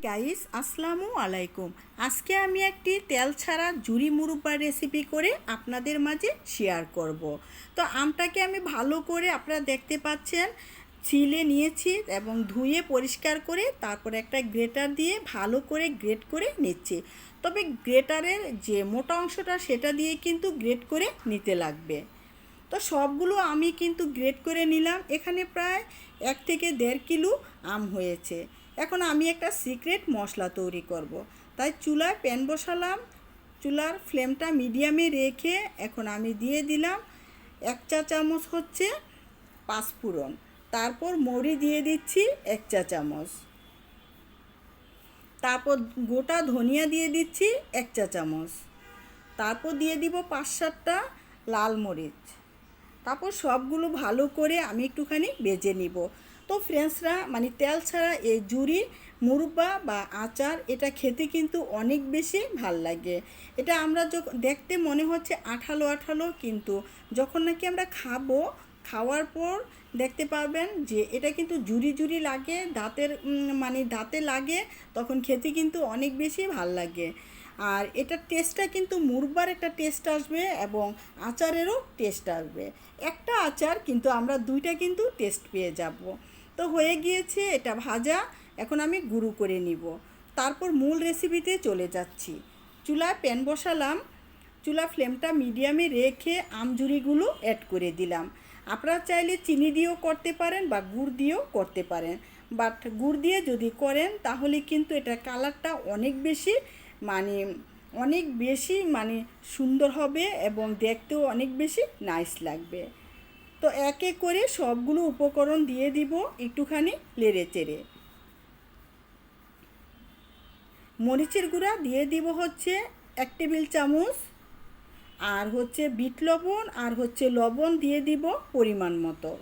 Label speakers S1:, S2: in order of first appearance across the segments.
S1: Guys, আসসালামু আলাইকুম। আজকে আমি একটি তেল ছাড়া ঝুরি মুরব্বা রেসিপি করে আপনাদের মাঝে শেয়ার করব। তো আমটাকে আমি ভালো করে আপনারা দেখতে পাচ্ছেন ছিলে নিয়েছি এবং ধুয়ে পরিষ্কার করে তারপরে একটা গ্রেটার দিয়ে ভালো করে গ্রেট করে নিচ্ছি। তবে গ্রেটারের যে মোটা অংশটা সেটা দিয়ে কিন্তু গ্রেট করে নিতে লাগবে। তো সবগুলো আমি কিন্তু গ্রেট করে নিলাম। এখানে প্রায় 1 থেকে 1.5 কিলো আম হয়েছে। এখন আমি একটা সিক্রেট মশলা তৈরি করব। তাই চুলায় প্যান বসালাম, চুলার ফ্লেমটা মিডিয়ামে রেখে এখন আমি দিয়ে দিলাম 1 চা চামচ হচ্ছে পাঁচফোড়ন, তারপর মৌরি দিয়ে দিচ্ছি 1 চা চামচ, তারপর গোটা ধনিয়া দিয়ে দিচ্ছি 1 চা চামচ, তারপর দিয়ে দিব 5-7টা লাল মরিচ। তারপর সবগুলো ভালো করে আমি একটুখানি ভেজে নিব। তো ফ্রেন্ডসরা, তেল ছাড়া এই ঝুরি মুরব্বা বা আচার এটা খেতে কিন্তু অনেক বেশি ভাল লাগে। এটা আমরা যখন দেখতে মনে হচ্ছে আঠালো আঠালো, কিন্তু যখন নাকি আমরা খাওয়ার পর দেখতে পারবেন যে এটা কিন্তু ঝুরি ঝুরি লাগে, দাঁতে লাগে, তখন খেতে কিন্তু অনেক বেশি ভাল লাগে। আর এটার টেস্টটা কিন্তু মুরব্বার একটা টেস্ট আসবে এবং আচারেরও টেস্ট আসবে। একটা আচার কিন্তু আমরা দুইটা কিন্তু টেস্ট পেয়ে যাব। তো হয়ে গিয়েছে এটা ভাজা, এখন আমি গুঁড়ো করে নিব। তারপর মূল রেসিপিতে চলে যাচ্ছি। চুলায় প্যান বসালাম, চুলা ফ্লেমটা মিডিয়ামে রেখে আমঝুরিগুলো অ্যাড করে দিলাম। আপনারা চাইলে চিনি দিয়েও করতে পারেন বা গুড় দিয়েও করতে পারেন, বাট গুড় দিয়ে যদি করেন তাহলে কিন্তু এটা কালারটা অনেক বেশি সুন্দর হবে এবং দেখতেও অনেক বেশি নাইস লাগবে। তো এক এক করে সবগুলো উপকরণ দিয়ে দিব, একটুখানি নেড়ে চেড়ে। মরিচের গুঁড়া দিয়ে দিব হচ্ছে 1 টেবিল চামচ, আর হচ্ছে বিট লবণ আর হচ্ছে লবণ দিয়ে দিব পরিমাণ মতো।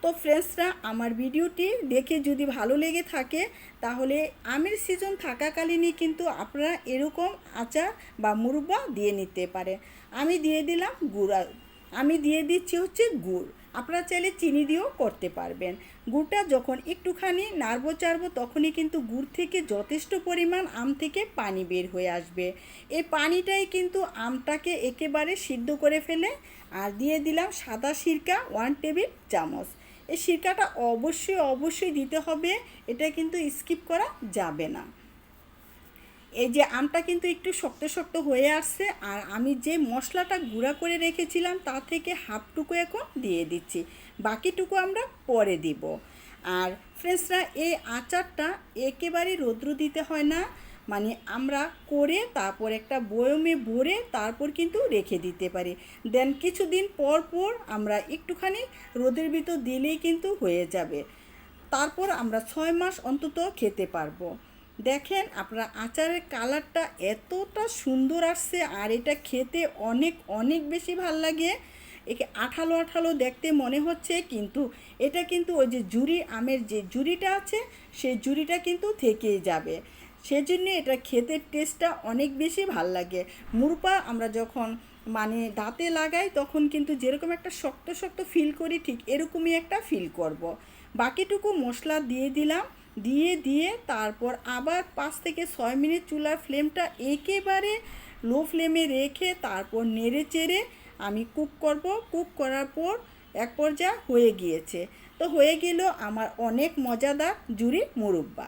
S1: তো ফ্রেন্ডসরা, আমার ভিডিওটি দেখে যদি ভালো লেগে থাকে তাহলে আমের সিজন থাকাকালীনই কিন্তু আপনারা এরকম আচার বা মুরব্বা দিয়ে নিতে পারে। আমি দিয়ে দিচ্ছি হচ্ছে গুড়। আপনারা চাইলে চিনি দিয়েও করতে পারবেন। গুড়টা যখন একটুখানি নাড়বো চাড়বো তখনই কিন্তু গুড় থেকে যথেষ্ট পরিমাণ আম থেকে পানি বের হয়ে আসবে। এই পানিটাই কিন্তু আমটাকে একেবারে সিদ্ধ করে ফেলে। আর দিয়ে দিলাম সাদা সিরকা 1 টেবিল চামচ। এই সিরকাটা অবশ্যই দিতে হবে, এটা কিন্তু স্কিপ করা যাবে না। এই যে আমটা কিন্তু একটু শক্ত শক্ত হয়ে আসছে, আর আমি যে মশলাটা গুঁড়া করে রেখেছিলাম তা থেকে হাফটুকু এখন দিয়ে দিচ্ছি, বাকিটুকু আমরা পরে দিব। আর ফ্রেন্ডসরা, এই আচারটা একেবারেই রৌদ্র দিতে হয় না, আমরা করে তারপর একটা বয়মে ভরে তারপর কিন্তু রেখে দিতে পারি। দেন কিছুদিন পর আমরা একটুখানি রোদের ভিতর দিলেই কিন্তু হয়ে যাবে। তারপর আমরা 6 মাস অন্তত খেতে পারবো। দেখেন আপনারা, আচারের কালারটা এতটা সুন্দর আসছে আর এটা খেতে অনেক বেশি ভাল লাগে। একে আঠালো আঠালো দেখতে মনে হচ্ছে, কিন্তু এটা কিন্তু ওই যে আমের যে ঝুরিটা আছে সেই ঝুরিটা কিন্তু থেকেই যাবে। সেজন্য এটা খেতে টেস্টটা অনেক বেশি ভাল লাগে। মুরব্বা আমরা যখন দাঁতে লাগাই তখন কিন্তু যেরকম একটা শক্ত শক্ত ফিল করি, ঠিক এরকমই একটা ফিল করব। বাকিটুকু মশলা দিয়ে দিলাম, দিয়ে তারপর আবার 5 থেকে 6 মিনিট চুলার ফ্লেমটা একেবারে লো ফ্লেমে রেখে তারপর নেড়ে চেড়ে আমি কুক করব। কুক করার পর এক পর্যায়ে হয়ে গিয়েছে। তো হয়ে গেল আমার অনেক মজাদার ঝুরি মুরব্বা।